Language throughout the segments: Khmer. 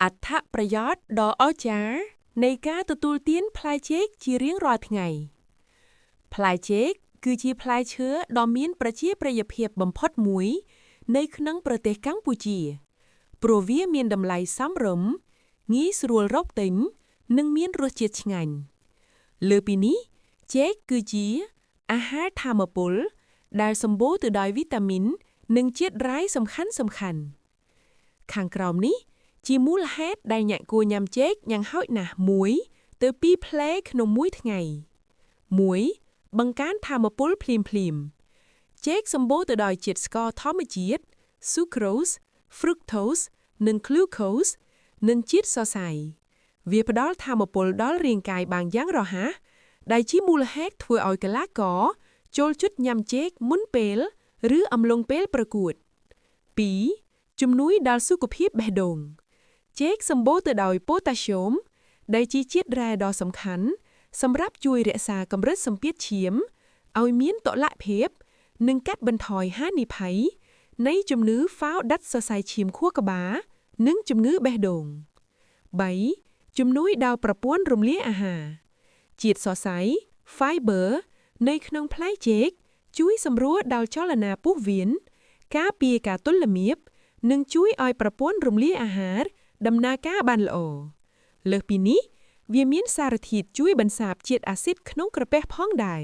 อัฐประយោជន៍ដ៏អស្ចារ្យនៃការទទួលទានផ្លែចេកជារៀងរាល់ថ្ងៃផ្លែចេកគឺជាផ្លែឈើដ៏មានប្រជាប្រិយភាពបំផុតមួយនៅក្នុងប្រទេសកម្ពុជាព្រោះវាមានតម្លៃសមរម្យងាយស្រួលរកទិញនិងមានរសជាតិឆ្ងាញ់លើពីនេះចេកគឺជាអាហារថាមពលដែលសម្បូរទៅដោយវីតាមីននិងជាតិរ៉ែសំខាន់ៗខាងក្រោមនេះជាមូលហេតុដែលអ្នកគួរញ៉ាំចេកយ៉ាងហោចណាស់1ទៅ2ផ្លែក្នុងមួយថ្ងៃ1បង្កើនថាមពលភ្លាមចេកសម្បូរទៅដោយជាតិស្ករធម្មជាតិ Sucrose, Fructose និង Glucose និងជាតិសរសៃវាផ្ដល់ថាមពលដល់រាងកាយបានយ៉ាងរហ័សដែលជាមូលហេតុធ្វើឲ្យកីឡាករចូលចិត្តញ៉ាំចេកមុនពេលឬអំឡុងពេលប្រកួត2ជំនួយដល់សុខភាពបេះដូងចេកសម្បូរទៅដោយប៉ូតាស្យូមដែលជាជាតិរ៉ែដ៏សំខាន់សម្រាប់ជួយរក្សាកម្រិតសម្ពាធឈាមឲ្យមានតុល្យភាពនិងកាត់បន្ថយហានិភ័យនៃជំងឺហ្វោដាត់សរសៃឈាមខួរក្បាលនិងជំងឺបេះដូង3ជំនួយដល់ប្រព័ន្ធរំលាយអាហារជាតិសរសៃ Fiber នៅក្នុងផ្លែចេកជួយសម្រួលដល់ចលនាពោះវៀនការពារការទល់លាមាបនិងជួយឲ្យប្រព័ន្ធរំលាយអាហារដំណើរការបានល្អលើសពីនេះវាមានសារធាតុជួយបន្សាបជាតិអាស៊ីតក្នុងក្រពះផងដែរ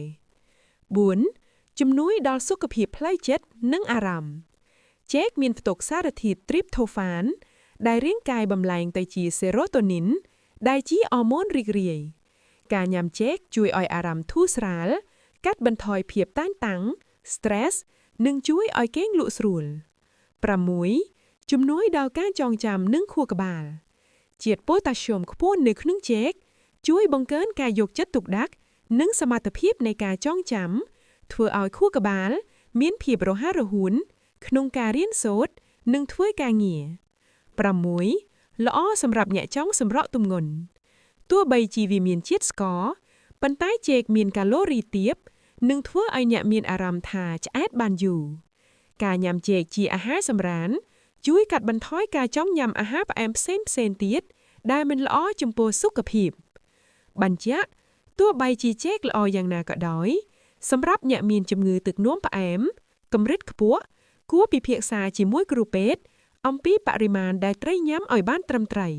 4ជំនួយដល់សុខភាពផ្លូវចិត្តនិងអារម្មណ៍ចេកមានផ្ទុកសារធាតុ Tryptophan ដែលរាងកាយបំលែងទៅជា Serotonin ដែលជាអរម៉ូនរីករាយការញ៉ាំចេកជួយឲ្យអារម្មណ៍ធូរស្រាលកាត់បន្ថយភាពតានតឹង Stress និងជួយឲ្យគេងលក់ស្រួល6ជំនួយដល់ការចងចាំនិងខួរក្បាលជាតិប៉ូតាស្យូមខ្ពស់នៅក្នុងចេកជួយបង្កើនការយកចិត្តទុកដាក់និងសមត្ថភាពនៃការចងចាំធ្វើឲ្យខួរក្បាលមានភាពរហ័សរហួនក្នុងការរៀនសូត្រនិងធ្វើការងារ6ល្អសម្រាប់អ្នកចង់សម្រកទម្ងន់ទោះបីជាវាមានជាតិស្ករប៉ុន្តែចេកមានកាឡូរីទាបនិងធ្វើឲ្យអ្នកមានអារម្មណ៍ថាឆ្អែតបានយូរការញ៉ាំចេកជាអាហារសម្រានជួយកាត់បន្ថយការចង់ញ៉ាំអាហារផ្អែមផ្សេងទៀតដែលមិនល្អចំពោះសុខភាពបញ្ជាក់ទោះបីជាចេកល្អយ៉ាងណាក៏ដោយសម្រាប់អ្នកមានជំងឺទឹកនោមផ្អែមកម្រិតខ្ពស់គួរពិភាក្សាជាមួយគ្រូពេទ្យអំពីបរិមាណដែលត្រូវញ៉ាំឲ្យបានត្រឹមត្រូវ